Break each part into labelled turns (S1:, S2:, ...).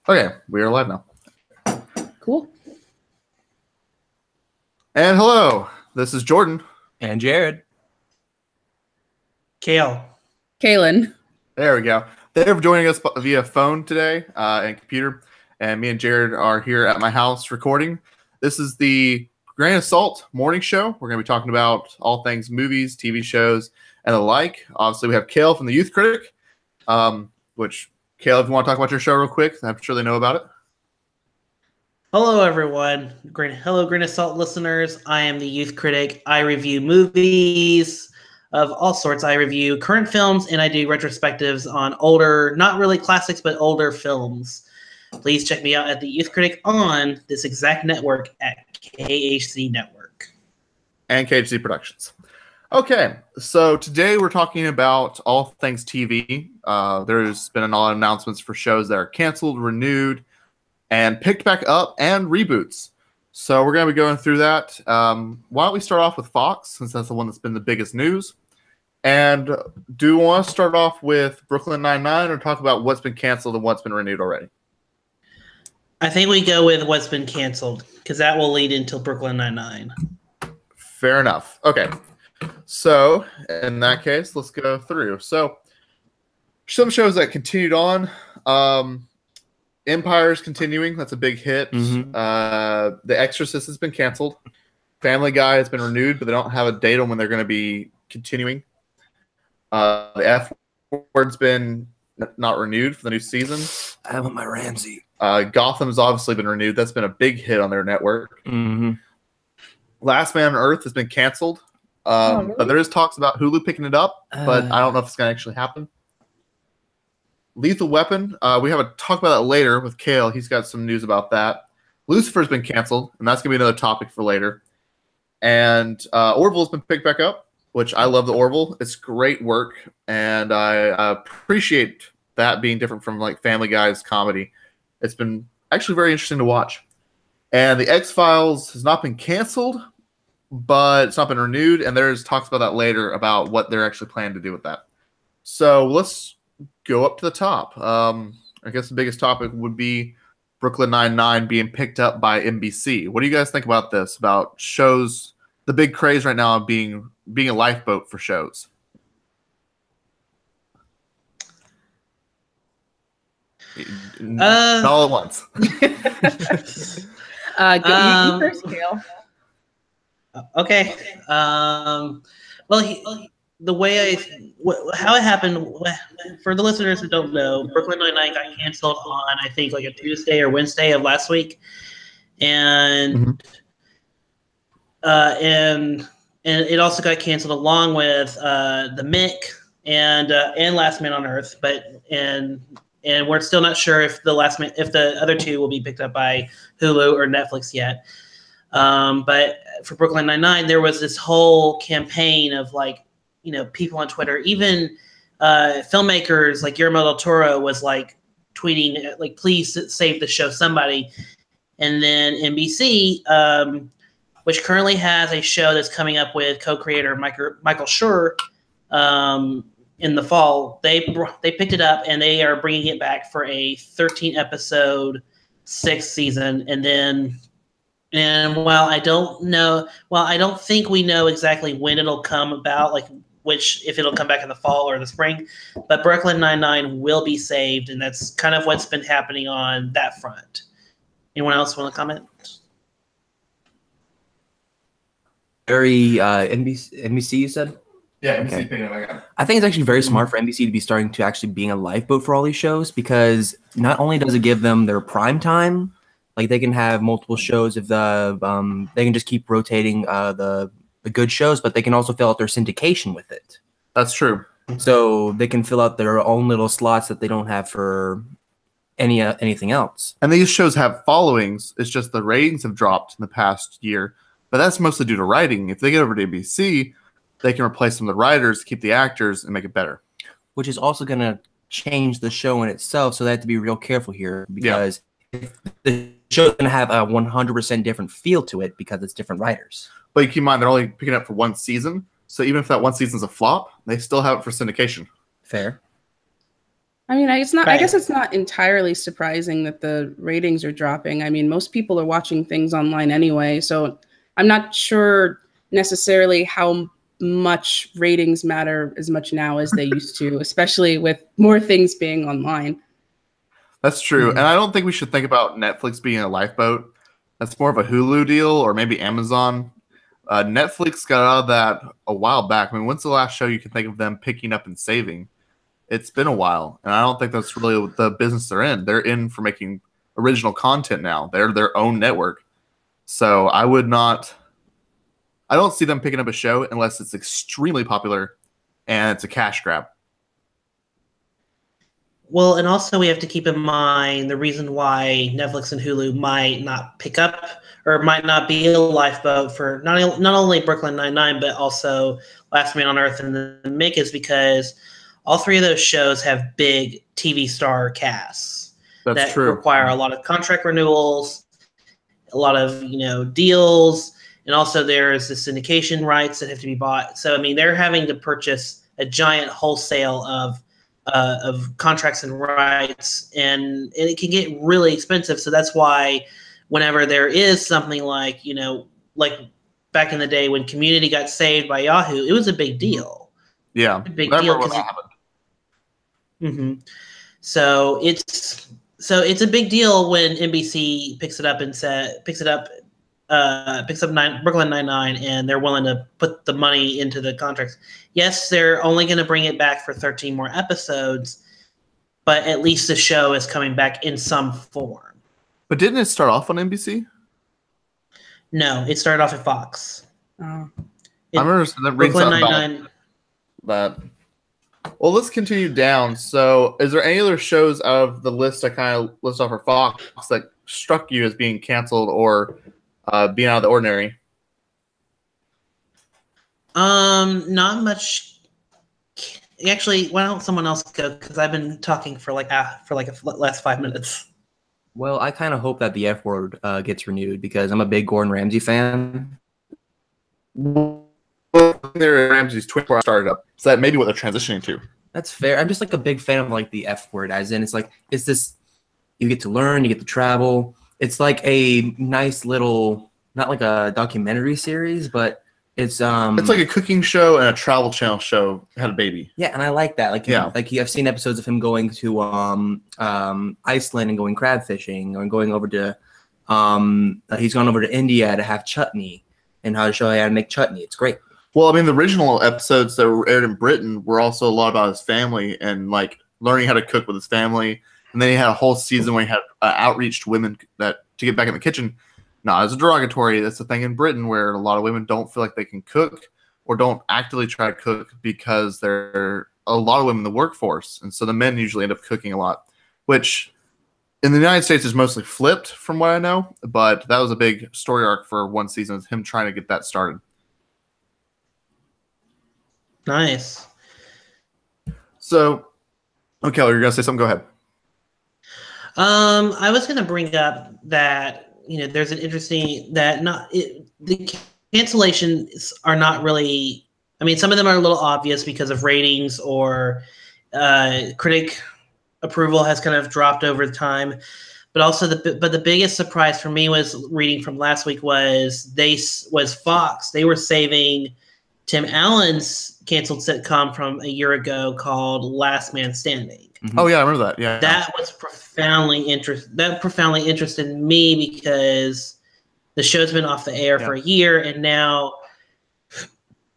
S1: Okay, we are live now.
S2: Cool.
S1: And hello, this is Jordan.
S3: And Jared.
S4: Kale.
S2: Kaylin.
S1: There we go. Thank you for joining us via phone today and computer. And me and Jared are here at my house recording. This is the Grain of Salt morning show. We're going to be talking about all things movies, TV shows, and the like. Obviously, we have Kale from the Youth Critic, which, Kale, if you want to talk about your show real quick, I'm sure they know about it.
S4: Hello, everyone. Hello, Grain of Salt listeners. I am the Youth Critic. I review movies of all sorts. I review current films, and I do retrospectives on older, not really classics, but older films. Please check me out at the Youth Critic on this exact network at KHC Network.
S1: And KHC Productions. Okay, so today we're talking about all things TV. There's been a lot of announcements for shows that are canceled, renewed, and picked back up, and reboots. So we're going to be going through that. Why don't we start off with Fox, since that's the one that's been the biggest news. And do you want to start off with Brooklyn Nine-Nine or talk about what's been canceled and what's been renewed already?
S4: I think we go with what's been canceled, because that will lead into Brooklyn Nine-Nine.
S1: Fair enough. Okay. So, in that case, let's go through. So, some shows that continued on. Empire's continuing. That's a big hit.
S3: Mm-hmm.
S1: The Exorcist has been canceled. Family Guy has been renewed, but they don't have a date on when they're going to be continuing. The F Word's been not renewed for the new season.
S3: I want my Ramsey.
S1: Gotham's obviously been renewed. That's been a big hit on their network.
S3: Mm-hmm.
S1: Last Man on Earth has been canceled.
S2: Really?
S1: But there is talks about Hulu picking it up, but I don't know if it's going to actually happen. Lethal Weapon, we have a talk about that later with Kale. He's got some news about that. Lucifer's been canceled, and that's going to be another topic for later. And Orville's been picked back up, which I love the Orville. It's great work, and I appreciate that being different from like Family Guy's comedy. It's been actually very interesting to watch. And the X-Files has not been canceled, but it's not been renewed, and there's talks about that later about what they're actually planning to do with that. So let's go up to the top. I guess the biggest topic would be Brooklyn Nine-Nine being picked up by NBC. What do you guys think about this? About shows, the big craze right now of being a lifeboat for shows. Not all at once.
S2: You first, Kale.
S4: Okay. The way how it happened, for the listeners who don't know, Brooklyn Nine-Nine got canceled on, I think, like a Tuesday or Wednesday of last week. And and it also got canceled along with the Mick and Last Man on Earth, and we're still not sure if if the other two will be picked up by Hulu or Netflix yet. But for Brooklyn Nine-Nine, there was this whole campaign of people on Twitter, even filmmakers like Guillermo del Toro was tweeting please save the show, somebody. And then NBC, which currently has a show that's coming up with co-creator Michael Schur in the fall, they picked it up and they are bringing it back for a 13-episode 6th season. And while I don't think we know exactly when it'll come about, if it'll come back in the fall or the spring, but Brooklyn Nine-Nine will be saved, and that's kind of what's been happening on that front. Anyone else want to comment?
S3: Very NBC, you said?
S1: Yeah,
S3: NBC
S1: picking it back up.
S3: I think it's actually very smart for NBC to be starting to actually being a lifeboat for all these shows, because not only does it give them their prime time, they can have multiple shows if they can just keep rotating the good shows, but they can also fill out their syndication with it.
S1: That's true.
S3: So they can fill out their own little slots that they don't have for anything else.
S1: And these shows have followings. It's just the ratings have dropped in the past year, but that's mostly due to writing. If they get over to ABC, they can replace some of the writers, keep the actors, and make it better.
S3: Which is also going to change the show in itself, so they have to be real careful here, because if the show's going to have a 100% different feel to it because it's different writers.
S1: But you keep in mind, they're only picking it up for one season, so even if that one season's a flop, they still have it for syndication.
S3: Fair.
S2: I mean, it's not. I
S4: Right.
S2: guess it's not entirely surprising that the ratings are dropping. I mean, most people are watching things online anyway, so I'm not sure necessarily how much ratings matter as much now as they used to, especially with more things being online.
S1: That's true.
S3: Mhm.
S1: And I don't think we should think about Netflix being a lifeboat. That's more of a Hulu deal or maybe Amazon. Netflix got out of that a while back. I mean, when's the last show you can think of them picking up and saving? It's been a while. And I don't think that's really the business they're in. They're in for making original content now. They're their own network. So I don't see them picking up a show unless it's extremely popular and it's a cash grab.
S4: Well, and also we have to keep in mind the reason why Netflix and Hulu might not pick up or might not be a lifeboat for not only Brooklyn Nine-Nine, but also Last Man on Earth and The Mick is because all three of those shows have big TV star casts
S1: That's
S4: that
S1: true.
S4: require a lot of contract renewals, a lot of deals, and also there's the syndication rights that have to be bought. So I mean, they're having to purchase a giant wholesale of contracts and rights, and it can get really expensive. So that's why whenever there is something like like back in the day when Community got saved by Yahoo, it was a big deal.
S1: Yeah.
S4: A big
S1: I
S4: deal
S1: remember when
S4: 'cause
S1: that happened.
S4: Mm-hmm. So it's a big deal when NBC picks up Brooklyn Nine-Nine, and they're willing to put the money into the contracts. Yes, they're only going to bring it back for 13 more episodes, but at least the show is coming back in some form.
S1: But didn't it start off on NBC?
S4: No, it started off at Fox.
S2: Oh.
S1: I remember that rings
S4: Brooklyn
S1: something about
S4: Nine-Nine.
S1: that. Well, let's continue down. So, is there any other shows out of the list I kind of list off for Fox that struck you as being canceled or being out of the ordinary?
S4: Not much. Actually, why don't someone else go? Because I've been talking for like the last 5 minutes.
S3: Well, I kind of hope that the F Word gets renewed because I'm a big Gordon Ramsay fan.
S1: There, Ramsey's 24 started up. So that may be what they're transitioning to.
S3: That's fair. I'm just like a big fan of like the F Word, as in it's like it's this. You get to learn, you get to travel. It's like a nice little, not like a documentary series, but it's
S1: It's like a cooking show and a travel channel show had a baby.
S3: yeah, and I like that. Like
S1: Yeah.
S3: I've seen episodes of him going to Iceland and going crab fishing, or going over to he's gone over to India to have chutney and how to show how to make chutney. It's great.
S1: Well, I mean, the original episodes that were aired in Britain were also a lot about his family and like learning how to cook with his family. And then he had a whole season where he had outreach to women to get back in the kitchen. Not as a derogatory, that's a thing in Britain where a lot of women don't feel like they can cook or don't actively try to cook because there are a lot of women in the workforce. And so the men usually end up cooking a lot, which in the United States is mostly flipped from what I know. But that was a big story arc for one season, is him trying to get that started.
S4: Nice.
S1: So, okay, you're going to say something? Go ahead.
S4: I was going to bring up that there's an interesting that the cancellations are not really. I mean, some of them are a little obvious because of ratings or critic approval has kind of dropped over time. But also the biggest surprise for me was reading from last week was Fox. They were saving Tim Allen's canceled sitcom from a year ago called Last Man Standing.
S1: Oh yeah, I remember that. Yeah,
S4: that was profoundly interested me because the show's been off the air for a year and now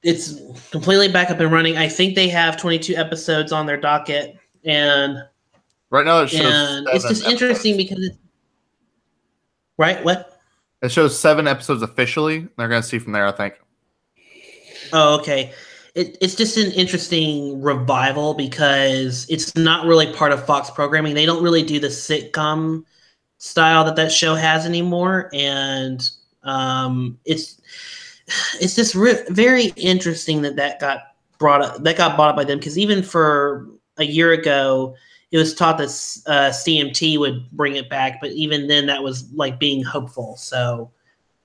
S4: it's completely back up and running. I think they have 22 episodes on their docket, and
S1: right now it shows.
S4: And it's just interesting because what?
S1: It shows 7 episodes officially. They're going to see from there, I think.
S4: Oh, okay. It's just an interesting revival because it's not really part of Fox programming. They don't really do the sitcom style that show has anymore, and it's just very interesting that got bought up by them, because even for a year ago, it was thought that CMT would bring it back, but even then, that was like being hopeful. So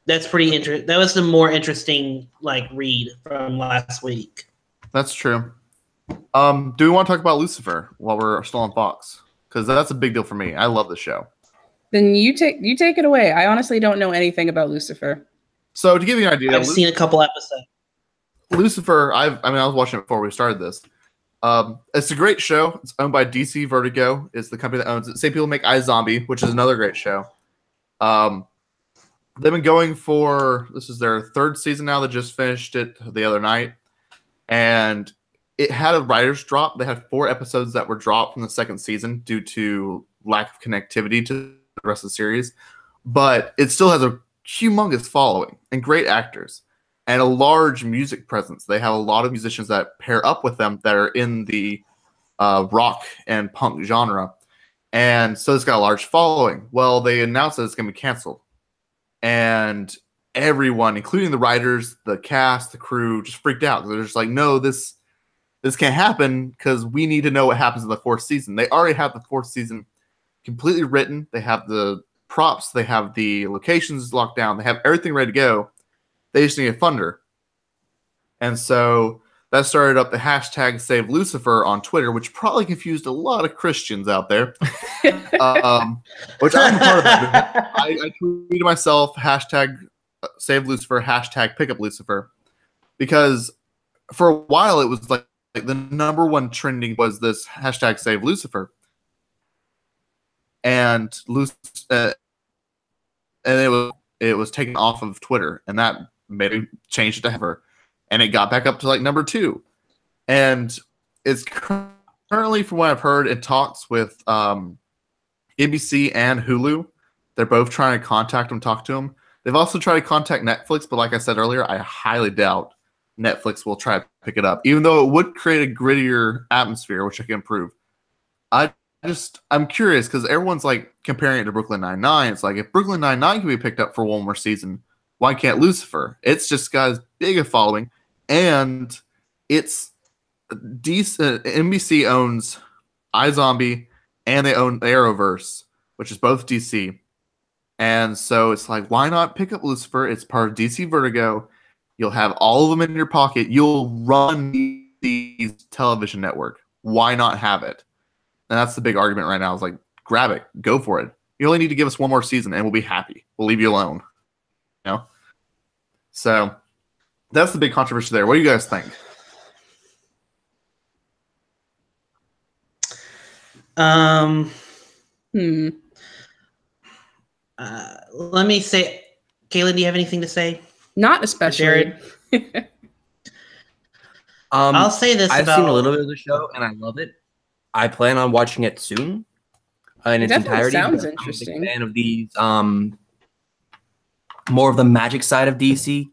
S4: that's pretty interesting. That was the more interesting read from last week.
S1: That's true. Do we want to talk about Lucifer while we're still on Fox? Because that's a big deal for me. I love the show.
S2: Then you take it away. I honestly don't know anything about Lucifer.
S1: So to give you an idea,
S4: I've seen a couple episodes.
S1: Lucifer. I was watching it before we started this. It's a great show. It's owned by DC Vertigo. It's the company that owns it. Same people make iZombie, which is another great show. They've been going for, this is their third season now. They just finished it the other night, and it had a writer's drop. They had 4 episodes that were dropped from the second season due to lack of connectivity to the rest of the series, but it still has a humongous following and great actors and a large music presence. They have a lot of musicians that pair up with them that are in the rock and punk genre, and so it's got a large following. Well, they announced that it's going to be canceled, and everyone, including the writers, the cast, the crew, just freaked out. They're just like, no, this can't happen because we need to know what happens in the 4th season. They already have the 4th season completely written. They have the props. They have the locations locked down. They have everything ready to go. They just need a funder. And so that started up the hashtag Save Lucifer on Twitter, which probably confused a lot of Christians out there. Which I'm a part of that. I tweeted myself, hashtag Save Lucifer, hashtag Pick Up Lucifer, because for a while it was like the number one trending was this hashtag Save Lucifer, and it was taken off of Twitter, and that maybe changed it to ever, and it got back up to like number 2, and it's currently, from what I've heard, in talks with NBC and Hulu. They're both trying to contact them, talk to them. They've also tried to contact Netflix, but like I said earlier, I highly doubt Netflix will try to pick it up, even though it would create a grittier atmosphere, which I can improve. I'm curious because everyone's like comparing it to Brooklyn Nine-Nine. It's like, if Brooklyn Nine-Nine can be picked up for one more season, why can't Lucifer? It's just got as big a following, and it's decent. NBC owns iZombie, and they own the Arrowverse, which is both DC. And so it's like, why not pick up Lucifer? It's part of DC Vertigo. You'll have all of them in your pocket. You'll run the television network. Why not have it? And that's the big argument right now. Is like, grab it, go for it. You only need to give us one more season, and we'll be happy. We'll leave you alone. You know. So that's the big controversy there. What do you guys think?
S4: Let me say, Kaylin, do you have anything to say?
S2: Not especially.
S4: I'll say this.
S3: I've seen a little bit of the show, and I love it. I plan on watching it soon in its entirety.
S2: Sounds interesting.
S3: I'm a big fan of these, more of the magic side of DC.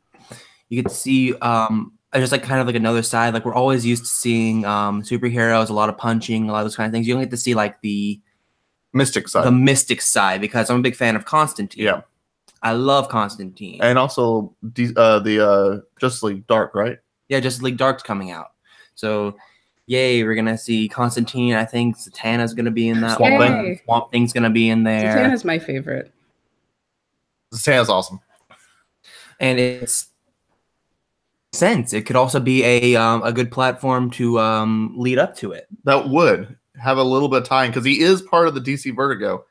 S3: You get to see just like kind of like another side. Like, we're always used to seeing superheroes, a lot of punching, a lot of those kind of things. You don't get to see like the
S1: mystic side.
S3: The mystic side, because I'm a big fan of Constantine.
S1: Yeah.
S3: I love Constantine.
S1: And also the Justice League Dark, right?
S3: Yeah, Justice League Dark's coming out. So, yay, we're going to see Constantine. I think Zatanna's going to be in that
S1: Swamp
S3: one.
S1: Thing.
S3: Swamp Thing's going to be in there.
S2: Zatanna's my favorite.
S1: Zatanna's awesome.
S3: And it's sense. It could also be a good platform to lead up to it.
S1: That would have a little bit of tie-in, because he is part of the DC Vertigo,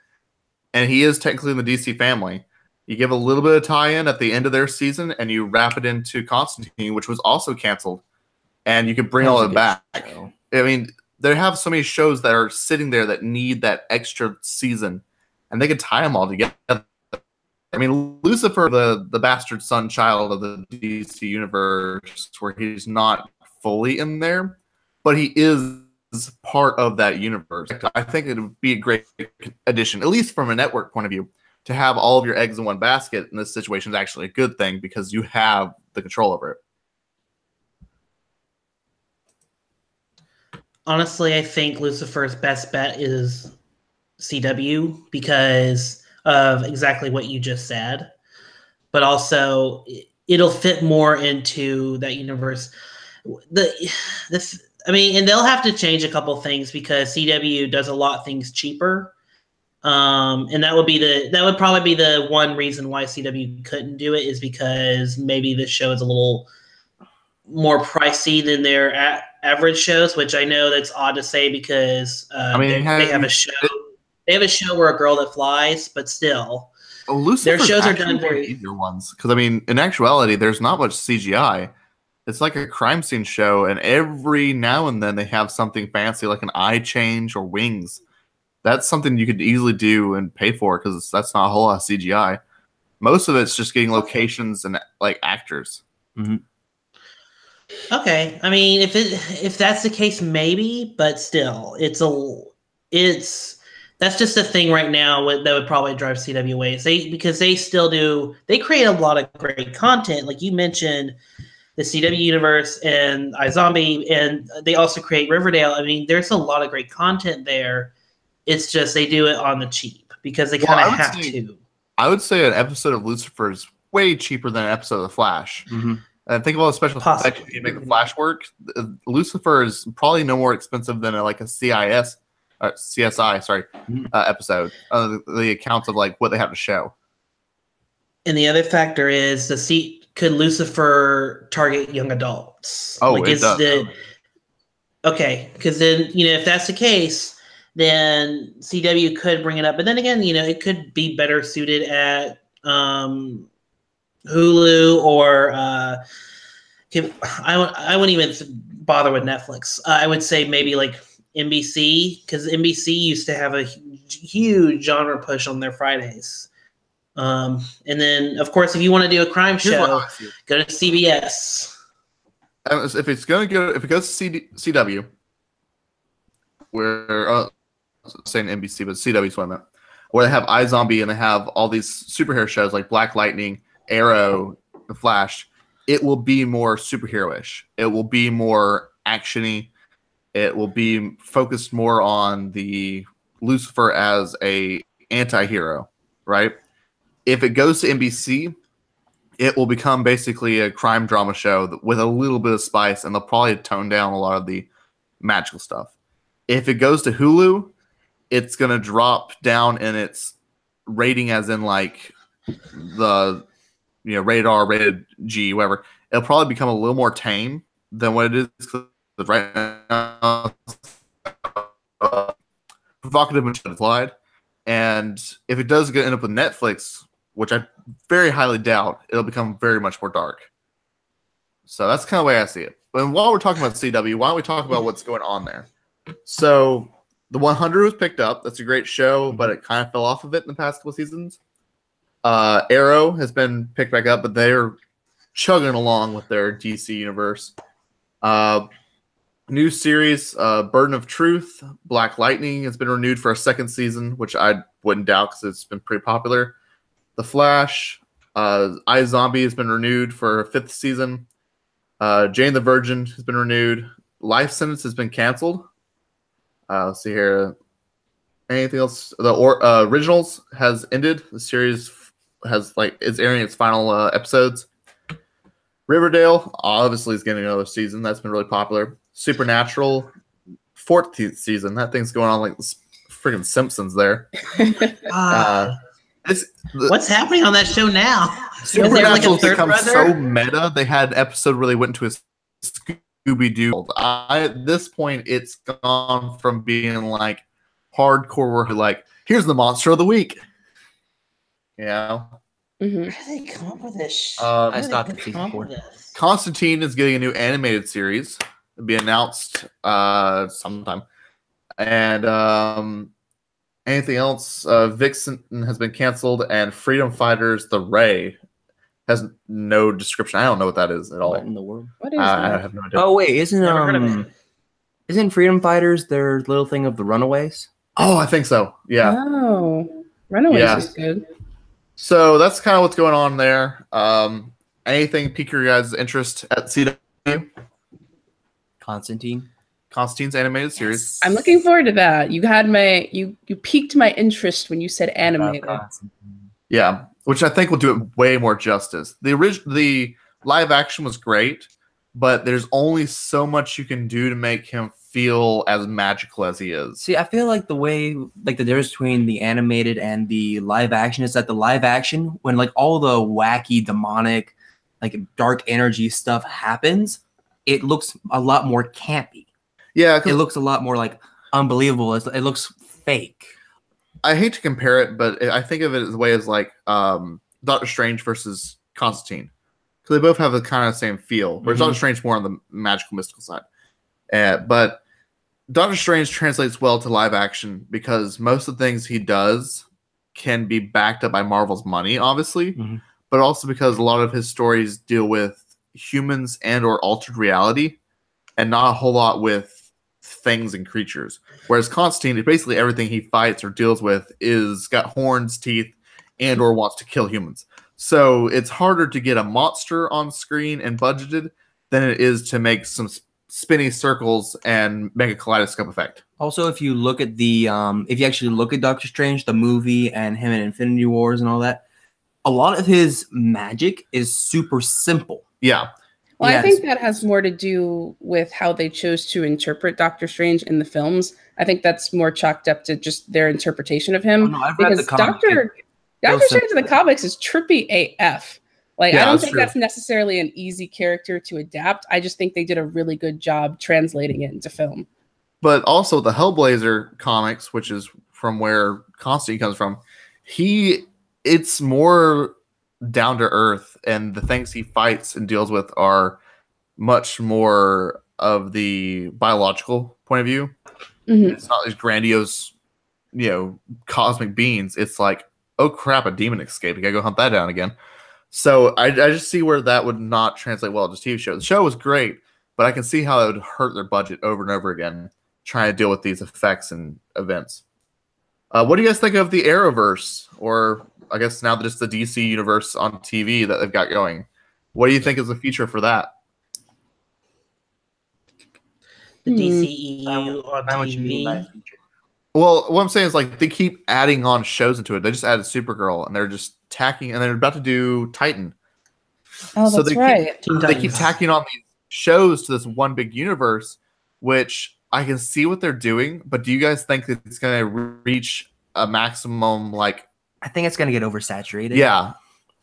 S1: and he is technically in the DC family. You give a little bit of tie-in at the end of their season, and you wrap it into Constantine, which was also canceled, and you could bring all of it back.
S3: Show.
S1: I mean, they have so many shows that are sitting there that need that extra season, and they could tie them all together. I mean, Lucifer, the bastard son child of the DC universe, where he's not fully in there, but he is part of that universe. I think it would be a great addition, at least from a network point of view. To have all of your eggs in one basket in this situation is actually a good thing, because you have the control over it.
S4: Honestly, I think Lucifer's best bet is CW, because of exactly what you just said. But also, it'll fit more into that universe. And they'll have to change a couple things, because CW does a lot of things cheaper. And that would probably be the one reason why CW couldn't do it, is because maybe this show is a little more pricey than their average shows, which I know that's odd to say because they have a show. They have a show where a girl that flies, but still, their shows are done very
S1: easier ones. Because I mean, in actuality, there's not much CGI. It's like a crime scene show, and every now and then they have something fancy like an eye change or wings. That's something you could easily do and pay for because that's not a whole lot of CGI. Most of it's just getting locations and like actors.
S3: Mm-hmm.
S4: Okay, I mean, if that's the case, maybe, but still, that's just a thing right now that would probably drive CW away. Because they create a lot of great content, like you mentioned. The CW universe and iZombie, and they also create Riverdale. I mean, there's a lot of great content there. It's just they do it on the cheap because they kind of have to.
S1: I would say an episode of Lucifer is way cheaper than an episode of The Flash.
S3: Mm-hmm.
S1: And think of all the special effects you make The Flash work. Lucifer is probably no more expensive than like a CSI episode. The accounts of like what they have to show.
S4: And the other factor is could Lucifer target young adults?
S1: Oh, it does.
S4: Okay, because then, if that's the case, then CW could bring it up. But then again, it could be better suited at Hulu or I wouldn't even bother with Netflix. I would say maybe like NBC, because NBC used to have a huge genre push on their Fridays. And then, of course, if you want to do a crime show, go to CBS.
S1: If it goes to CW, where saying NBC, but CW is what I meant, where they have iZombie and they have all these superhero shows like Black Lightning, Arrow, The Flash, it will be more superhero-ish. It will be more actiony. It will be focused more on the Lucifer as a anti-hero, right? If it goes to NBC, it will become basically a crime drama show with a little bit of spice, and they'll probably tone down a lot of the magical stuff. If it goes to Hulu, it's going to drop down in its rating, as in like the rated R, rated G, whatever. It'll probably become a little more tame than what it is right now. Provocative and implied. And if it does end up with Netflix, which I very highly doubt, it'll become very much more dark. So that's kind of the way I see it. And while we're talking about CW, why don't we talk about what's going on there? So The 100 was picked up. That's a great show, but it kind of fell off of it in the past couple seasons. Arrow has been picked back up, but they're chugging along with their DC universe. New series, Burden of Truth, Black Lightning has been renewed for a second season, which I wouldn't doubt because it's been pretty popular. The Flash, iZombie has been renewed for a fifth season. Jane the Virgin has been renewed. Life Sentence has been canceled. Let's see here. Anything else? The Originals has ended. The series is airing its final episodes. Riverdale obviously is getting another season. That's been really popular. Supernatural, fourth season. That thing's going on like freaking Simpsons there.
S4: What's happening on that show now?
S1: Supernatural has become so meta. They had an episode where they went into a Scooby-Doo. At this point, it's gone from being like hardcore, like here's the monster of the week. Yeah.
S4: Mm-hmm. How do they come up with this?
S3: I stopped season 4.
S1: Constantine is getting a new animated series. It'll be announced sometime. And anything else? Vixen has been canceled, and Freedom Fighters: The Ray has no description. I don't know what that is at all.
S3: What in the world?
S2: What is that?
S1: I have no idea.
S3: Oh wait, isn't Freedom Fighters their little thing of the Runaways?
S1: Oh, I think so. Yeah.
S2: Oh, Runaways is good.
S1: So that's kind of what's going on there. Anything pique your guys' interest at CW? Constantine's animated series.
S2: I'm looking forward to that. You had you piqued my interest when you said animated.
S1: Yeah, which I think will do it way more justice. The live action was great, but there's only so much you can do to make him feel as magical as he is.
S3: See, I feel like the difference between the animated and the live action is that the live action, when like all the wacky, demonic, like dark energy stuff happens, it looks a lot more campy.
S1: Yeah,
S3: It looks a lot more like unbelievable. It looks fake.
S1: I hate to compare it, but I think of it as a way as like Doctor Strange versus Constantine, because they both have the kind of same feel. Whereas Doctor Strange more on the magical, mystical side, but Doctor Strange translates well to live action because most of the things he does can be backed up by Marvel's money, obviously, but also because a lot of his stories deal with humans and or altered reality, and not a whole lot with things and creatures. Whereas Constantine, basically everything he fights or deals with is got horns, teeth, and or wants to kill humans. So it's harder to get a monster on screen and budgeted than it is to make some spinny circles and make a kaleidoscope effect.
S3: Also, if you look at the if you actually look at Doctor Strange, the movie, and him in Infinity Wars and all that, a lot of his magic is super simple.
S1: Yeah.
S2: Well,
S3: Yes.
S2: I think that has more to do with how they chose to interpret Doctor Strange in the films. I think that's more chalked up to just their interpretation of him.
S3: Oh, no, I've read the
S2: because
S3: comic.
S2: Doctor
S3: Real
S2: Strange in the comics is trippy AF. Like,
S1: Yeah,
S2: I don't
S1: that's
S2: think
S1: true.
S2: that's necessarily an easy character to adapt. I just think they did a really good job translating it into film.
S1: But also the Hellblazer comics, which is from where Constantine comes from, it's more down to earth, and the things he fights and deals with are much more of the biological point of view.
S2: Mhm.
S1: It's not these grandiose, cosmic beings. It's like, oh crap, a demon escaped. I gotta go hunt that down again. So I just see where that would not translate well to TV show. The show was great, but I can see how it would hurt their budget over and over again trying to deal with these effects and events. What do you guys think of the Arrowverse, or I guess now just the DC universe on TV that they've got going? What do you think is the future for that?
S4: The DCEU on
S3: How much you mean by
S4: TV.
S3: feature?
S1: Well, what I'm saying is like they keep adding on shows into it. They just added Supergirl, and they're just tacking, and they're about to do Titan.
S2: Oh,
S1: So
S2: that's
S1: they keep-
S2: right.
S4: Teen
S1: They keep
S4: Titans.
S1: tacking on these shows to this one big universe, which I can see what they're doing. But do you guys think that it's going to reach a maximum? Like,
S3: I think it's gonna get oversaturated.
S1: yeah,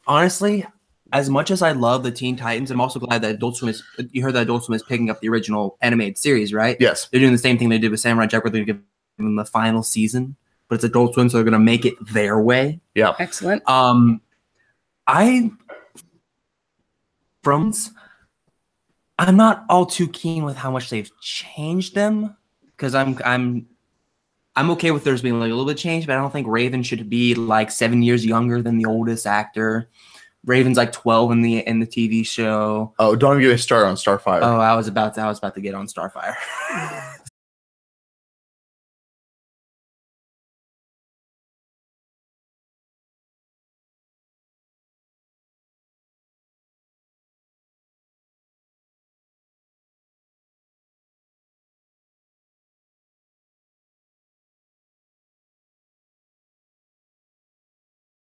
S3: Honestly, as much as I love the Teen Titans, I'm also glad that Adult Swim you heard that Adult Swim is picking up the original animated series, right?
S1: yes,
S3: They're doing the same thing they did with Samurai Jack, where they're giving them the final season, but it's Adult Swim, so they're gonna make it their way.
S1: yeah.
S2: Excellent.
S3: I'm not all too keen with how much they've changed them, because I'm okay with theirs being like a little bit changed, but I don't think Raven should be like 7 years younger than the oldest actor. Raven's like 12 in the TV show.
S1: Oh, don't even get me started on Starfire.
S3: Oh, I was about to get on Starfire.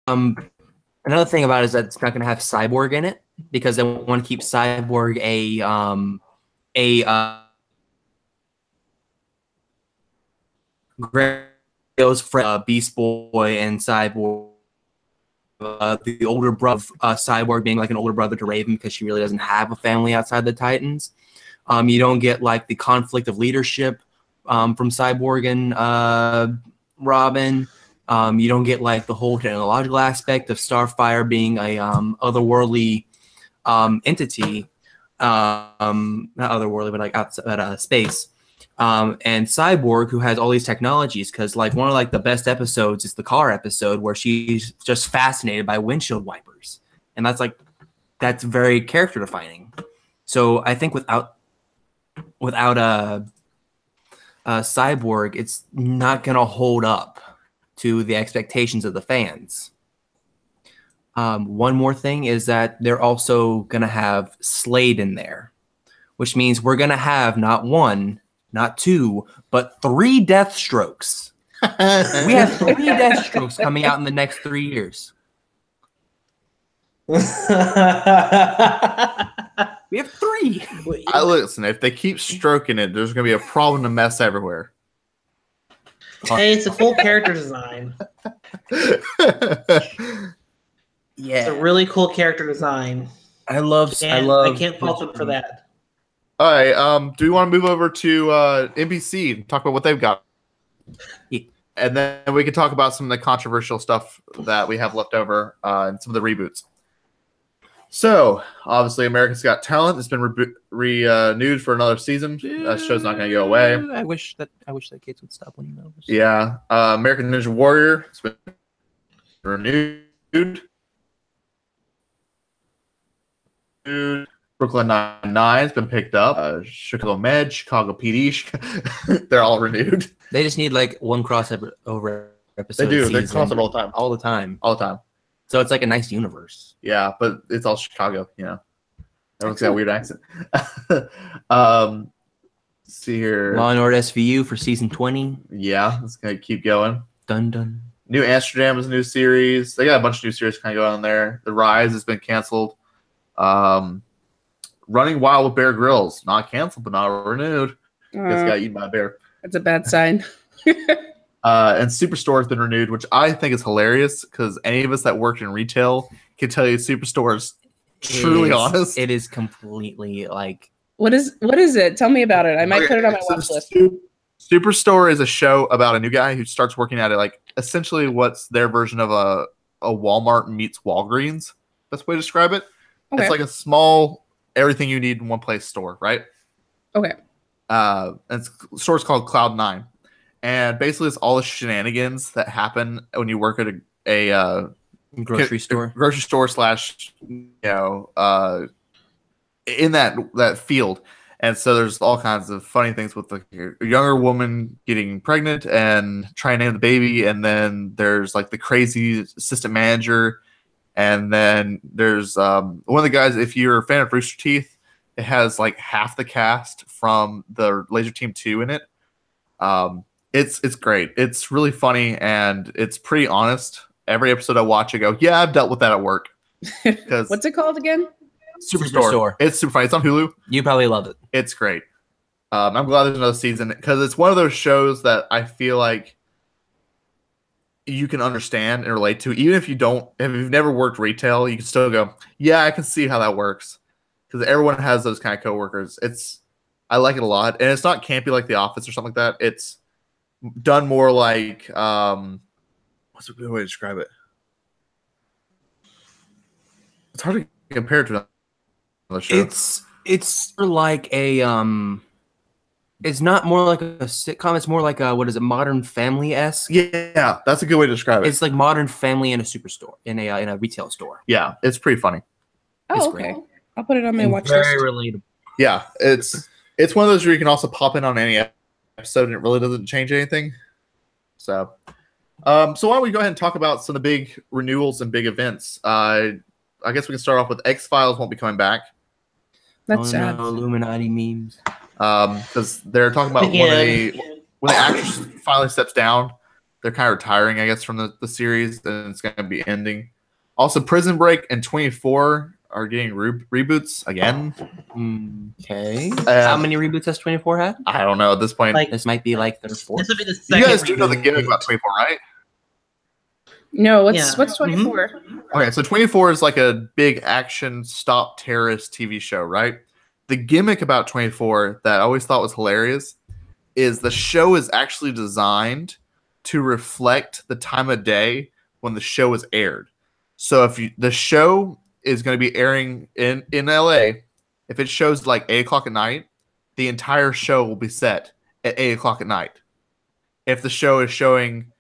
S3: Another thing about it is that it's not going to have Cyborg in it because they want to keep Cyborg Grail's friend, Beast Boy, and Cyborg. The older brother, Cyborg being like an older brother to Raven because she really doesn't have a family outside the Titans. You don't get like the conflict of leadership from Cyborg and Robin. You don't get like the whole technological aspect of Starfire being a otherworldly entity, not otherworldly, but like outside space. And Cyborg, who has all these technologies, because like one of like the best episodes is the car episode where she's just fascinated by windshield wipers, and that's very character defining. So I think without a Cyborg, it's not gonna hold up to the expectations of the fans. One more thing is that they're also gonna have Slade in there, which means we're gonna have not one, not two, but 3 Deathstrokes. We have 3 Deathstrokes coming out in the next 3 years. We have 3.
S1: Listen, if they keep stroking it, there's going to be a problem to mess everywhere.
S4: Hey, it's a cool character design.
S3: Yeah,
S4: It's a really cool character design.
S3: I love.
S4: I can't fault them for that.
S1: All right. Do we want to move over to NBC and talk about what they've got?
S3: Yeah.
S1: And then we can talk about some of the controversial stuff that we have left over and some of the reboots. So, obviously, America's Got Talent has been renewed for another season. That show's not going to go away.
S3: I wish that kids would stop winning those.
S1: Yeah. American Ninja Warrior has been renewed. Brooklyn Nine-Nine has been picked up. Chicago Med, Chicago PD, they're all renewed.
S3: They just need like one crossover episode.
S1: They do.
S3: a
S1: They
S3: season.
S1: cross it all the time.
S3: All the time.
S1: All the time.
S3: So it's like a nice universe.
S1: Yeah, but it's all Chicago, you know. Everyone's got a weird accent. See here.
S3: Law and Order SVU for season 20.
S1: Yeah, it's going to keep going.
S3: Dun dun.
S1: New Amsterdam is a new series. They got a bunch of new series kind of going on there. The Rise has been canceled. Running Wild with Bear Grylls, not canceled, but not renewed. Guess got eaten by a bear.
S2: That's a bad sign.
S1: And Superstore has been renewed, which I think is hilarious because any of us that worked in retail can tell you Superstore is truly honest.
S3: It is completely like.
S2: What is it? Tell me about it. I might put it on my watch list.
S1: Superstore is a show about a new guy who starts working at it, like essentially what's their version of a Walmart meets Walgreens. Best way to describe it.
S2: Okay.
S1: It's like a small everything you need in one place store, right?
S2: Okay.
S1: And the store's called Cloud9. And basically it's all the shenanigans that happen when you work at a
S3: Grocery store.
S1: Grocery store slash, in that field. And so there's all kinds of funny things with a younger woman getting pregnant and trying to name the baby. And then there's like the crazy assistant manager. And then there's one of the guys, if you're a fan of Rooster Teeth, it has like half the cast from the Laser Team 2 in it. It's great. It's really funny and it's pretty honest. Every episode I watch, I go, yeah, I've dealt with that at work.
S2: What's it called again?
S1: Superstore. It's super funny. It's on Hulu.
S3: You probably love it.
S1: It's great. I'm glad there's another season because it's one of those shows that I feel like you can understand and relate to. Even if you've never worked retail, you can still go, yeah, I can see how that works. Because everyone has those kind of coworkers. I like it a lot. And it's not campy like The Office or something like that. It's done more like what's a good way to describe it? It's hard to compare it to another show.
S3: It's like a it's not more like a sitcom. It's more like a Modern Family-esque.
S1: Yeah, that's a good way to describe it.
S3: It's like Modern Family in a superstore, in a retail store.
S1: Yeah, it's pretty funny.
S2: Oh,
S3: It's
S2: okay.
S3: great.
S2: I'll put it on my
S3: And
S2: watch list.
S3: very relatable.
S1: Yeah, it's one of those where you can also pop in on any episode and it really doesn't change anything. So why don't we go ahead and talk about some of the big renewals and big events? I guess we can start off with X-Files won't be coming back.
S2: That's sad.
S3: No, Illuminati memes.
S1: Because they're talking about when the actress finally steps down, they're kind of retiring, I guess, from the series, and it's going to be ending. Also, Prison Break and 24 are getting reboots again.
S3: Okay. How many reboots has 24 had?
S1: I don't know at this point.
S4: Like-
S3: This might be like their fourth.
S4: This would be the
S1: You
S4: second
S1: guys do know the
S4: reboot.
S1: gimmick about 24, right?
S2: No, what's
S4: Yeah.
S2: 24?
S1: Okay, so 24 is like a big action stop terrorist TV show, right? The gimmick about 24 that I always thought was hilarious is the show is actually designed to reflect the time of day when the show is aired. So if the show is going to be airing in LA, if it shows like 8 o'clock at night, the entire show will be set at 8 o'clock at night. If the show is showing,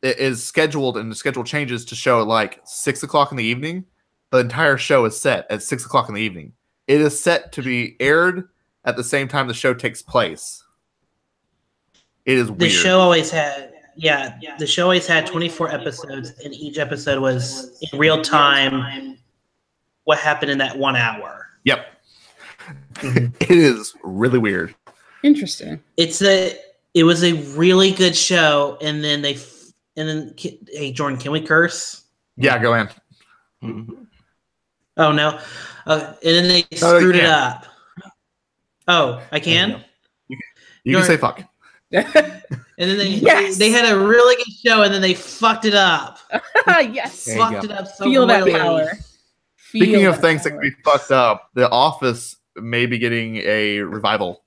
S1: it is scheduled and the schedule changes to show at like 6 o'clock in the evening, the entire show is set at 6 o'clock in the evening. It is set to be aired at the same time the show takes place. It is weird.
S4: The show always had, the show always had 24 episodes, and each episode was in real time what happened in that 1 hour.
S1: Yep. It is really weird.
S2: Interesting.
S4: It was a really good show, and then hey Jordan, can we curse?
S1: Yeah, go in.
S4: Oh no, and then they
S1: you
S4: screwed it
S1: can't.
S4: up. Oh, I can.
S1: You can say fuck.
S4: And then
S2: Yes!
S4: they had a really good show, and then they fucked it up.
S2: Yes.
S3: There you
S4: Fucked
S3: go.
S4: it up so
S2: Feel that
S4: royally.
S2: power.
S1: Speaking
S2: Feel
S1: of things that can be fucked up, The Office maybe getting a revival.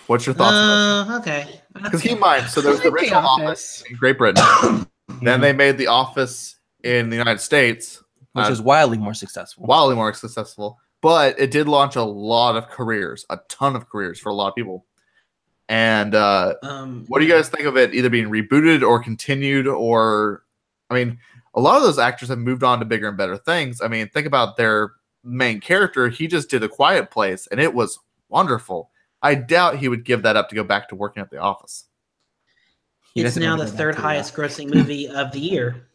S1: What's your thoughts on that?
S4: Okay.
S1: Because keep in mind, so there's
S2: I
S1: the
S2: like The
S1: original
S2: Office.
S1: Office in Great Britain. Then they made The Office in the United States,
S3: which is wildly more successful.
S1: wildly more successful. But it did launch a lot of careers, a ton of careers for a lot of people. And what do you guys think of it either being rebooted or continued? Or, I mean, a lot of those actors have moved on to bigger and better things. I mean, think about their main character. He just did A Quiet Place, and it was wonderful. I doubt he would give that up to go back to working at The Office.
S4: It's now the third highest grossing movie of the year.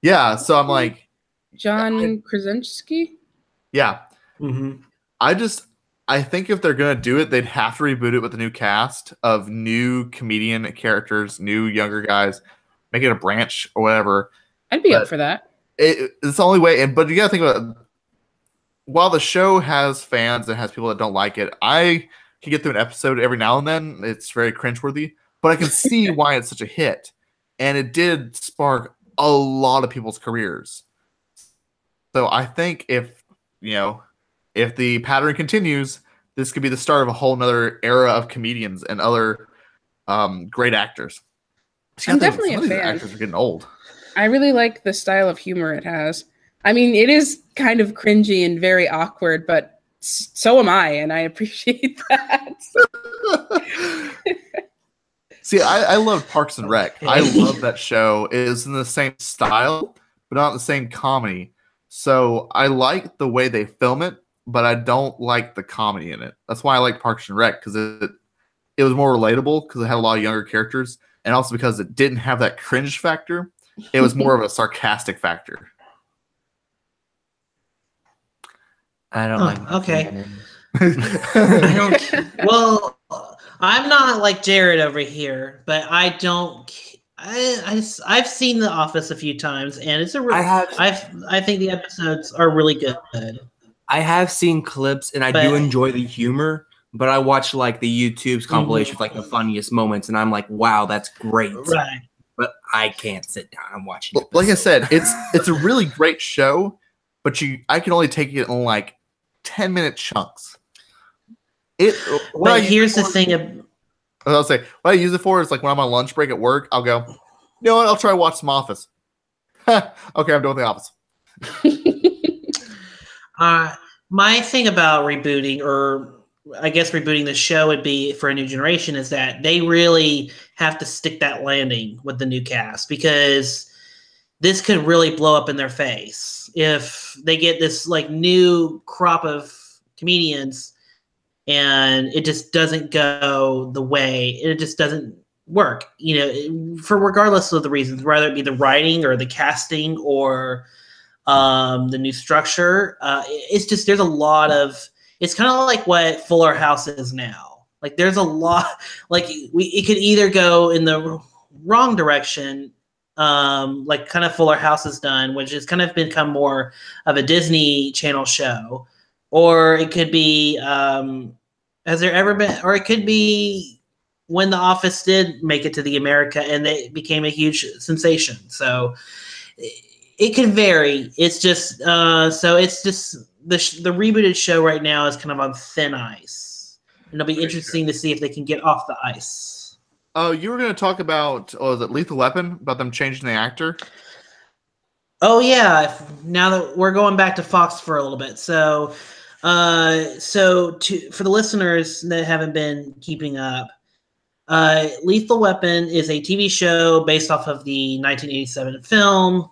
S1: Yeah, so I'm like,
S2: John Krasinski.
S1: yeah.
S4: Mm-hmm.
S1: I think if they're gonna do it, they'd have to reboot it with a new cast of new comedian characters, new younger guys, make it a branch or whatever.
S2: I'd be up for that.
S1: It's the only way. But you gotta think about it. While the show has fans and has people that don't like it, I can get through an episode every now and then. It's very cringeworthy, but I can see why it's such a hit, and it did spark a lot of people's careers. So I think if the pattern continues, this could be the start of a whole nother era of comedians and other great actors.
S2: I'm definitely a fan.
S1: Actors are getting old.
S2: I really like the style of humor it has. I mean, it is kind of cringy and very awkward, but so am I, and I appreciate that.
S1: See, I love Parks and Rec. I love that show. It is in the same style, but not the same comedy. So I like the way they film it, but I don't like the comedy in it. That's why I like Parks and Rec, because it was more relatable because it had a lot of younger characters, and also because it didn't have that cringe factor. It was more of a sarcastic factor.
S3: I don't like.
S4: Okay. I don't. Well, I'm not like Jared over here, but I don't. I've seen The Office a few times, and it's a. I think the episodes are really good.
S3: I have seen clips, and I do enjoy the humor. But I watch like the YouTube's compilation of like the funniest moments, and I'm like, wow, that's great.
S4: Right.
S3: But I can't sit down and watch it.
S1: Like I said, it's a really great show, but I can only take it in like 10-minute chunks.
S4: Well, here's the thing.
S1: I'll say what I use it for is like when I'm on lunch break at work, I'll go, you know what? I'll try to watch some Office. Okay, I'm doing The Office.
S4: My thing about rebooting, or I guess rebooting the show would be for a new generation, is that they really have to stick that landing with the new cast, because this could really blow up in their face if they get this like new crop of comedians and it just doesn't go the way, it just doesn't work, for regardless of the reasons, whether it be the writing or the casting or the new structure. It's just, there's a lot of, it's kind of like what Fuller House is now. Like there's a lot, like it could either go in the wrong direction, like kind of Fuller House has done, which has kind of become more of a Disney Channel show, or it could be, has there ever been, or it could be when The Office did make it to the America and they became a huge sensation. So it can vary. It's just, so it's just the rebooted show right now is kind of on thin ice, and it'll be interesting to see if they can get off the ice.
S1: Oh, you were going to talk about, was it Lethal Weapon, about them changing the actor?
S4: Oh yeah. Now that we're going back to Fox for a little bit. So, for the listeners that haven't been keeping up, Lethal Weapon is a TV show based off of the 1987 film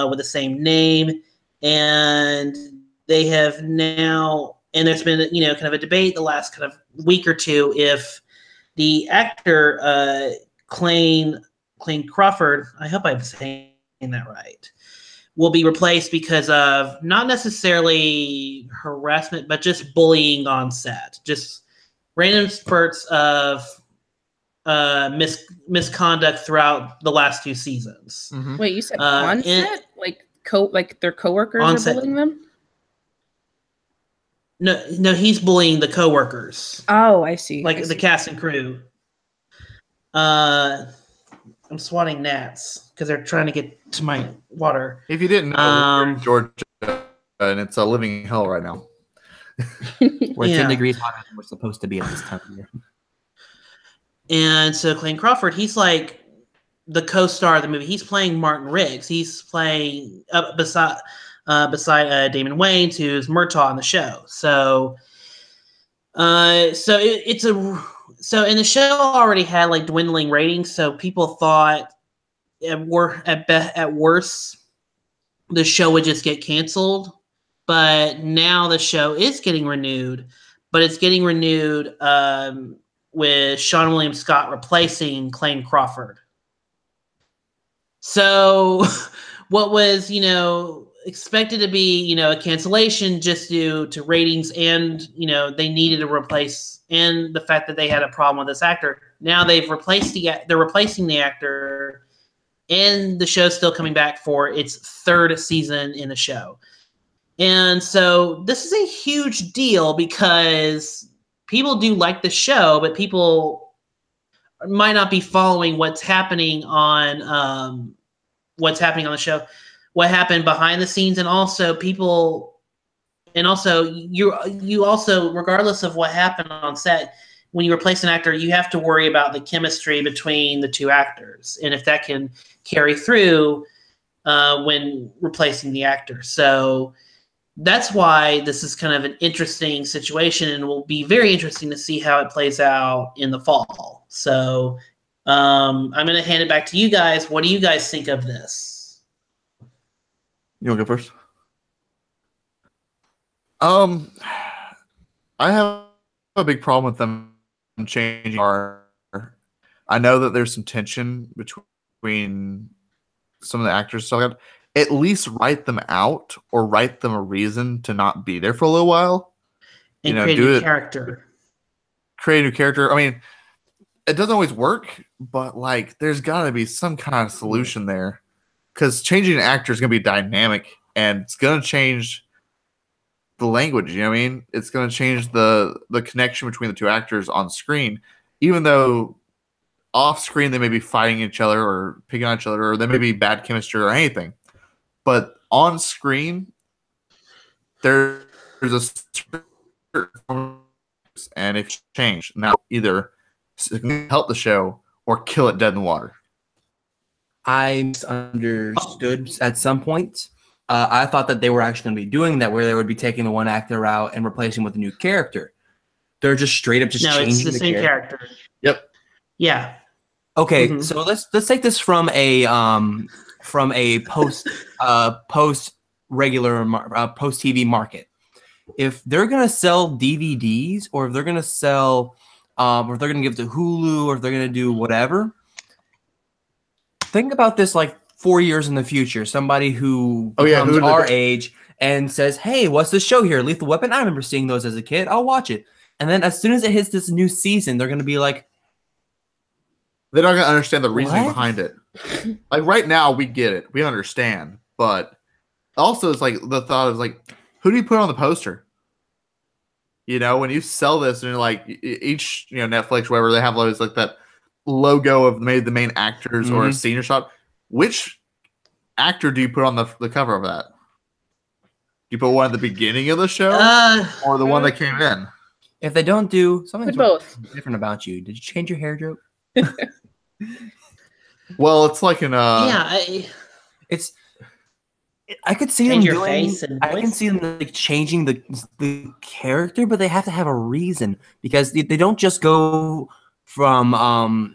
S4: with the same name, and they have now, and there's been kind of a debate the last kind of week or two if the actor Clayne Crawford, I hope I'm saying that right, will be replaced because of not necessarily harassment, but just bullying on set, just random spurts of misconduct throughout the last 2 seasons.
S1: Mm-hmm.
S2: Wait, you said on set? Like their coworkers are bullying them?
S4: No, he's bullying the coworkers.
S2: Oh, I see.
S4: Like the cast and crew. I'm swatting gnats because they're trying to get to my water.
S1: If you didn't know, we're in Georgia, and it's a living hell right now.
S3: We're
S4: Yeah.
S3: 10 degrees hotter than we're supposed to be at this time of year.
S4: And so Clayton Crawford, he's like the co-star of the movie. He's playing Martin Riggs. He's playing beside Damon Wayans, who's Murtaugh on the show. So, and the show already had like dwindling ratings. So people thought at worst the show would just get canceled. But now the show is getting renewed. But it's getting renewed with Sean William Scott replacing Clayton Crawford. So what was, expected to be, a cancellation just due to ratings and, they needed to replace, and the fact that they had a problem with this actor. Now they're replacing the actor, and the show's still coming back for its third season in the show. And so this is a huge deal because people do like the show, but people might not be following what's happening on the show, what happened behind the scenes, and also you also, regardless of what happened on set, when you replace an actor, you have to worry about the chemistry between the two actors and if that can carry through when replacing the actor. So that's why this is kind of an interesting situation, and will be very interesting to see how it plays out in the fall. So I'm going to hand it back to you guys. What do you guys think of this?
S1: You want to go first? I have a big problem with them changing our. I know that there's some tension between some of the actors and stuff like that. At least write them out or write them a reason to not be there for a little while.
S4: And create a new character.
S1: Create a new character. I mean, it doesn't always work, but like there's got to be some kind of solution there. Because changing an actor is going to be dynamic and it's going to change the language. You know what I mean? It's going to change the connection between the two actors on screen, even though off screen they may be fighting each other or picking on each other, or there may be bad chemistry or anything. But on screen, there's a certain, and if change now, either help the show or kill it dead in the water.
S3: I misunderstood at some point. I thought that they were actually going to be doing that, where they would be taking the one actor out and replacing with a new character. They're just straight up just changing
S4: it's the same character.
S1: Yep.
S4: Yeah.
S3: Okay,
S4: Mhm.
S3: so let's take this from a post regular post TV market. If they're gonna sell DVDs, or if they're gonna sell, or if they're gonna give to Hulu, or if they're gonna do whatever, think about this like 4 years in the future. Somebody who becomes our age and says, "Hey, what's this show here? Lethal Weapon? I remember seeing those as a kid. I'll watch it." And then as soon as it hits this new season, they're gonna be like,
S1: they're not going to understand the reasoning
S3: What?
S1: behind it. Like right now, we get it. We understand. But also, it's like the thought is like, who do you put on the poster? When you sell this and you're like, each, Netflix, whatever, they have always like that logo of maybe the main actors or a senior shot. Which actor do you put on the cover of that? Do you put one at the beginning of the show or the one that came in?
S3: if they don't do something
S2: Put both.
S3: different about you, did you change your hair, Joe?
S1: Well, it's like an
S4: I
S3: could see them
S4: Change your
S3: doing.
S4: face and
S3: I can
S4: voice?
S3: see them like changing the character, but they have to have a reason, because they don't just go from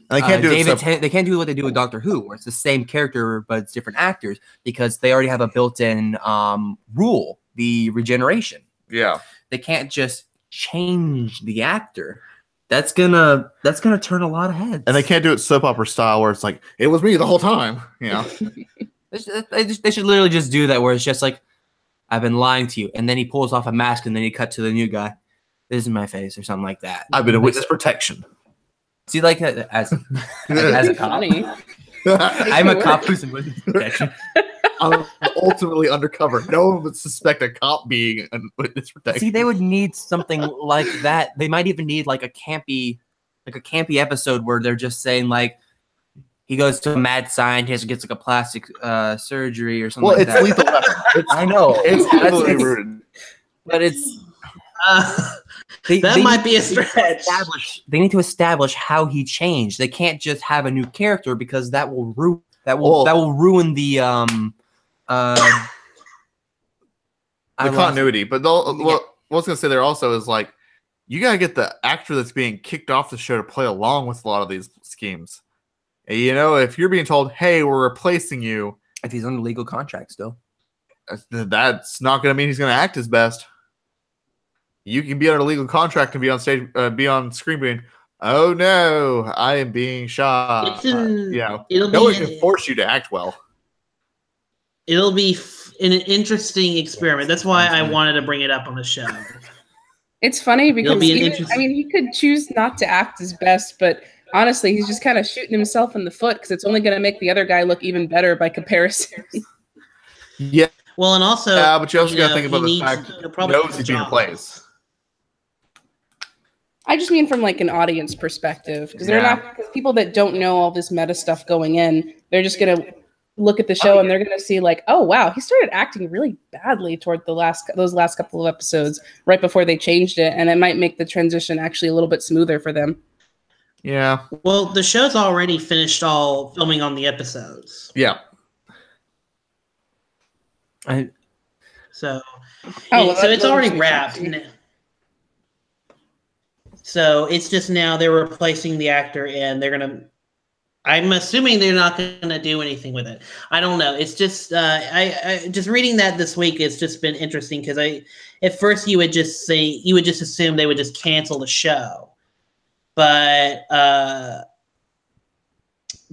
S1: they can't do it
S3: they can't do what they do with Doctor Who, where it's the same character but it's different actors, because they already have a built-in rule, the regeneration.
S1: yeah.
S3: They can't just change the actor. That's gonna turn a lot of heads.
S1: And they can't do it soap opera style where it's like, it was me the whole time.
S3: They should literally just do that, where it's just like, I've been lying to you, and then he pulls off a mask, and then he cut to the new guy. This is my face, or something like that.
S1: I've been in witness protection.
S3: See, like as a cop,
S2: Funny.
S3: I'm a cop who's in witness protection.
S1: I'm ultimately undercover. No one would suspect a cop being in witness protection.
S3: See, they would need something like that. They might even need like a campy episode where they're just saying like, he goes to a mad scientist and gets like a plastic surgery or something
S1: Well,
S3: like
S1: it's
S3: that.
S1: Lethal Weapon.
S3: I know.
S1: It's heavily
S3: It's-
S1: rooted.
S3: but it's
S4: That might be a
S3: need to
S4: stretch.
S3: They need to establish how he changed. They can't just have a new character because that will ruin the
S1: The continuity. But what I was gonna say there also is like you gotta get the actor that's being kicked off the show to play along with a lot of these schemes. And, you know, if you're being told, "Hey, we're replacing you,"
S3: if he's under legal contract still.
S1: that's not gonna mean he's gonna act his best. You can be under legal contract and be on stage, be on screen, being, "Oh no, I am being shot."
S4: It's in-
S1: you know,
S4: it'll
S1: no one
S4: be-
S1: can force you to act well.
S4: It'll be an interesting experiment. That's why I wanted to bring it up on the show.
S2: It's funny because
S4: be an
S2: even,
S4: interesting-
S2: I mean, he could choose not to act his best, but honestly, he's just kind of shooting himself in the foot because it's only going to make the other guy look even better by comparison.
S1: Yeah,
S4: Well, and also,
S1: but you also got to
S4: know,
S1: think about
S4: he
S1: the fact
S4: he'll
S1: he
S4: probably
S1: knows
S4: get
S1: he's being
S4: jobs.
S1: replaced.
S2: I just mean from like an audience perspective because they're
S1: Yeah.
S2: not because people that don't know all this meta stuff going in, they're just going to look at the show and they're going to see like, oh wow, he started acting really badly toward those last couple of episodes right before they changed it, and it might make the transition actually a little bit smoother for them.
S1: Yeah,
S4: Well, the show's already finished all filming on the episodes.
S1: yeah.
S4: So,
S2: well,
S4: so
S2: that
S4: it's already
S2: makes me
S4: wrapped.
S2: happy.
S4: So it's just now they're replacing the actor, and they're gonna. I'm assuming they're not gonna do anything with it. I don't know. It's just I just reading that this week. It's just been interesting because at first you would just assume they would just cancel the show, but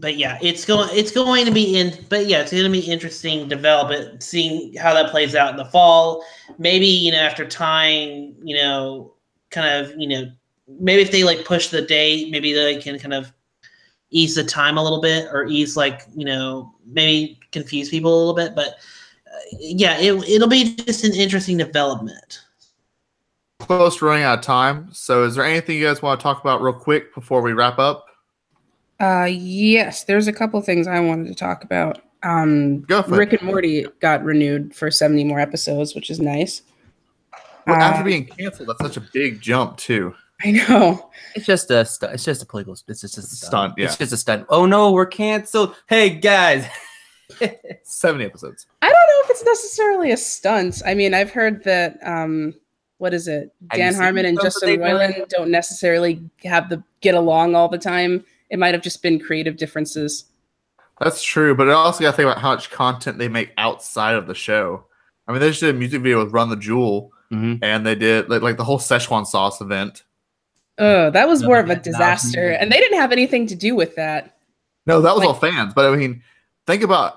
S4: yeah, it's going to be it's going to be interesting development, seeing how that plays out in the fall. Maybe, after time, maybe if they like push the date, maybe they can kind of ease the time a little bit, or ease maybe confuse people a little bit. But yeah, it'll be just an interesting development.
S1: Close to running out of time. So is there anything you guys want to talk about real quick before we wrap up?
S2: Yes, there's a couple things I wanted to talk about.
S1: Go for
S2: Rick
S1: it.
S2: and Morty got renewed for 70 more episodes, which is nice.
S1: Well, after being canceled, that's such a big jump too.
S2: I know.
S3: It's just a it's just a political. It's just a
S1: Stunt, yeah.
S3: It's just a stunt. Oh no, we're canceled. Hey guys.
S1: 70 episodes.
S2: I don't know if it's necessarily a stunt. I mean, I've heard that what is it?
S3: Have you
S2: Dan
S3: seen
S2: Harmon and
S3: the stuff that
S2: Justin
S3: they've done?
S2: Roiland don't necessarily get along all the time. It might have just been creative differences.
S1: That's true, but I also got to think about how much content they make outside of the show. I mean, they just did a music video with Run the Jewel,
S3: Mhm.
S1: and they did like the whole Szechuan sauce event.
S2: Oh, that was
S3: No,
S2: more of a
S3: that-
S2: disaster. And they didn't have anything to do with that.
S1: No, that was
S2: Like-
S1: all fans. But I mean, think about,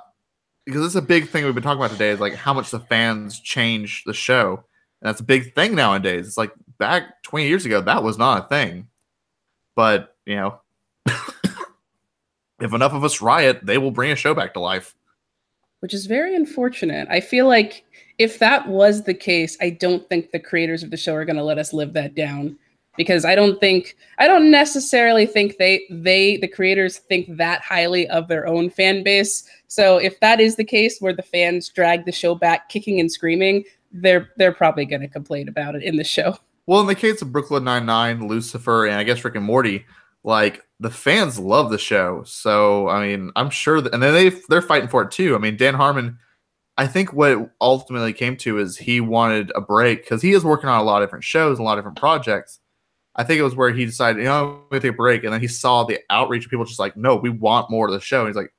S1: because it's a big thing we've been talking about today, is like how much the fans change the show. And that's a big thing nowadays. It's like back 20 years ago, that was not a thing. But, if enough of us riot, they will bring a show back to life.
S2: Which is very unfortunate. I feel like if that was the case, I don't think the creators of the show are going to let us live that down, because I don't necessarily think the creators think that highly of their own fan base. So if that is the case where the fans drag the show back kicking and screaming, they're probably going to complain about it in the show.
S1: Well, in the case of Brooklyn Nine-Nine, Lucifer, and I guess Rick and Morty, like the fans love the show. So I mean, I'm sure that, and then they're fighting for it too. I mean, Dan Harmon, I think what it ultimately came to is he wanted a break because he is working on a lot of different shows, a lot of different projects. I think it was where he decided, I'm gonna take a break, and then he saw the outreach of people just like, no, we want more of the show. And he's like,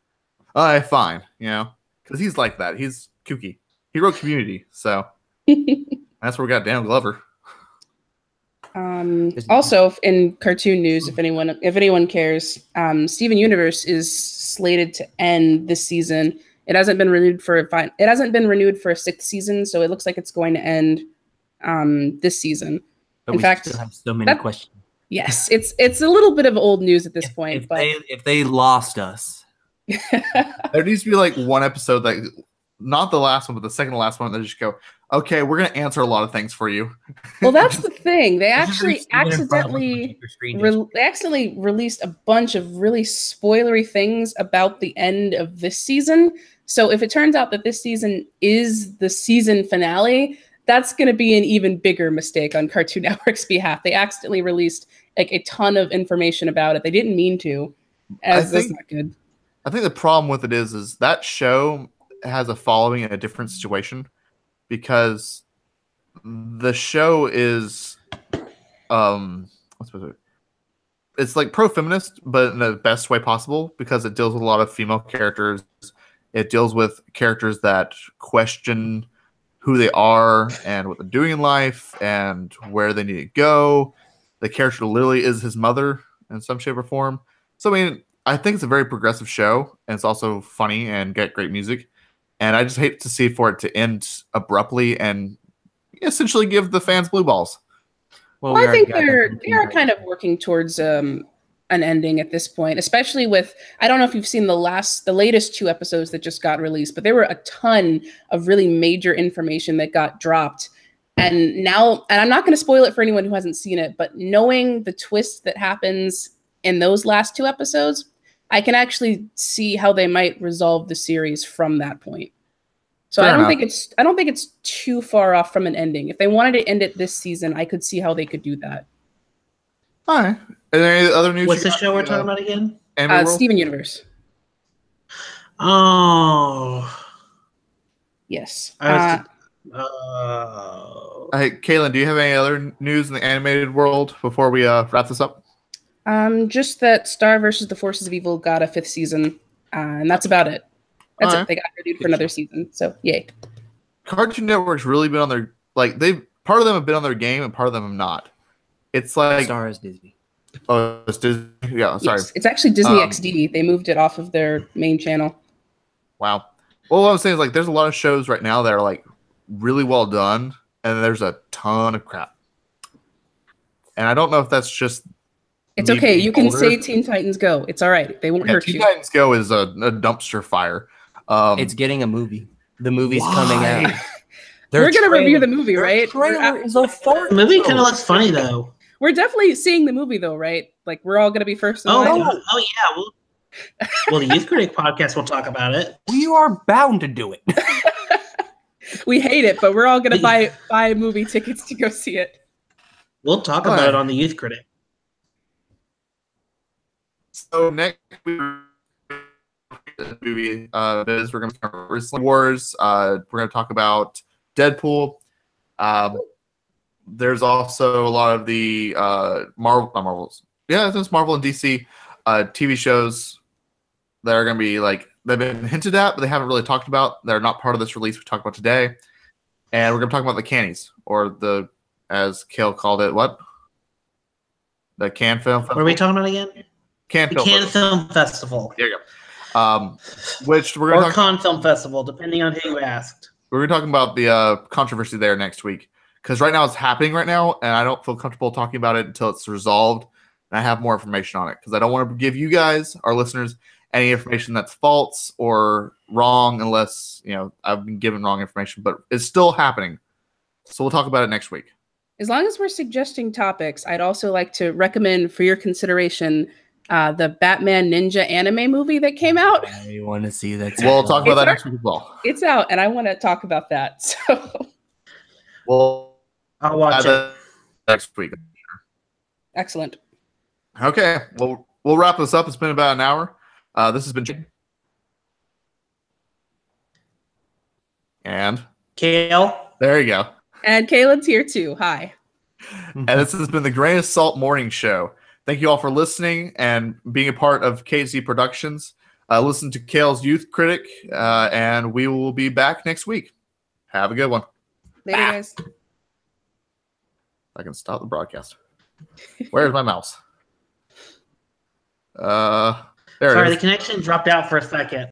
S1: all right, fine, because he's like that. He's kooky. He wrote Community, so that's where we got Dan Glover.
S2: Also, in cartoon news, if anyone cares, Steven Universe is slated to end this season. It hasn't been renewed for a sixth season, so it looks like it's going to end this season.
S3: But
S2: In
S3: we
S2: fact,
S3: still have so many
S2: that-
S3: questions.
S2: Yes, it's a little bit of old news at this point, but
S3: If they lost us,
S1: There needs to be like one episode, like not the last one, but the second to last one, that just go, Okay, we're gonna answer a lot of things for you.
S2: Well, that's the thing. They
S3: Just
S2: actually
S3: receive it in front of us,
S2: accidentally
S3: keep your screen just-
S2: they accidentally released a bunch of really spoilery things about the end of this season. So if it turns out that this season is the season finale, that's going to be an even bigger mistake on Cartoon Network's behalf. They accidentally released like a ton of information about it. They didn't mean to. That's not good.
S1: I think the problem with it is that show has a following in a different situation because the show is it's like pro-feminist, but in the best way possible because it deals with a lot of female characters. It deals with characters that question who they are and what they're doing in life and where they need to go. The character literally is his mother in some shape or form. So, I mean, I think it's a very progressive show, and it's also funny and get great music. And I just hate to see for it to end abruptly and essentially give the fans blue balls.
S2: Well, I think they are kind of working towards an ending at this point, especially with, I don't know if you've seen the latest 2 episodes that just got released, but there were a ton of really major information that got dropped. And now, and I'm not going to spoil it for anyone who hasn't seen it, but knowing the twist that happens in those last 2 episodes, I can actually see how they might resolve the series from that point. So I don't think it's too far off from an ending. If they wanted to end it this season, I could see how they could do that.
S1: All right. Are there any other news?
S4: What's the show we're talking about again?
S2: Steven Universe.
S4: Oh.
S2: Yes.
S1: Hey, Kaylin, do you have any other news in the animated world before we wrap this up?
S2: Just that Star versus the Forces of Evil got a 5th season, and that's about it. That's it. They got renewed for another season, so yay.
S1: Cartoon Network's really been on their part of them have been on their game and part of them have not. It's like
S3: Star is Disney.
S1: Oh, it's Disney. Yeah, sorry.
S2: Yes, it's actually Disney XD. They moved it off of their main channel.
S1: Wow. Well, what I'm saying is there's a lot of shows right now that are really well done, and there's a ton of crap. And I don't know if that's just.
S2: It's okay. You can say Teen Titans Go. It's all right. They won't hurt you.
S1: Teen Titans Go is a dumpster fire.
S3: It's getting a movie. The movie's coming out.
S2: We're going to review the movie, right?
S4: The movie kind of looks funny, though.
S2: We're definitely seeing the movie, though, right? Like, we're all going to be first in line.
S4: Yeah. Well, the Youth Critic podcast will talk about it.
S3: We are bound to do it.
S2: We hate it, but we're all going to buy movie tickets to go see it.
S4: We'll talk about it on the Youth Critic.
S1: So next movie is we're going to talk about Wrestling Wars. We're going to talk about Deadpool. There's also a lot of the Marvel and DC TV shows that are going to be they've been hinted at, but they haven't really talked about. They're not part of this release we talked about today. And we're going to talk about the Cannies, or as Kale called it, what? The Cannes Film Festival.
S4: What are we talking about again?
S1: Cannes
S4: Film Festival.
S1: There you go. Which we're going to
S4: Cannes Film Festival, depending on who you asked.
S1: We're going to talk about the controversy there next week, because right now it's happening right now, and I don't feel comfortable talking about it until it's resolved and I have more information on it, because I don't want to give you guys, our listeners, any information that's false or wrong unless I've been given wrong information. But it's still happening, so we'll talk about it next week.
S2: As long as we're suggesting topics, I'd also like to recommend for your consideration the Batman Ninja anime movie that came out.
S3: I want to see that.
S1: We'll talk about that next week as well.
S2: It's out, and I want to talk about that. So,
S4: I'll watch it
S1: next week.
S2: Excellent.
S1: Okay, well, we'll wrap this up. It's been about an hour. This has been and
S4: Kale.
S1: There you go.
S2: And Kaylin's here too. Hi.
S1: And this has been the Grain of Salt Morning Show. Thank you all for listening and being a part of KC Productions. Listen to Kale's Youth Critic, and we will be back next week. Have a good one.
S2: Later, guys.
S1: I can stop the broadcast. Where's my mouse? There it is.
S4: Sorry, the connection dropped out for a second.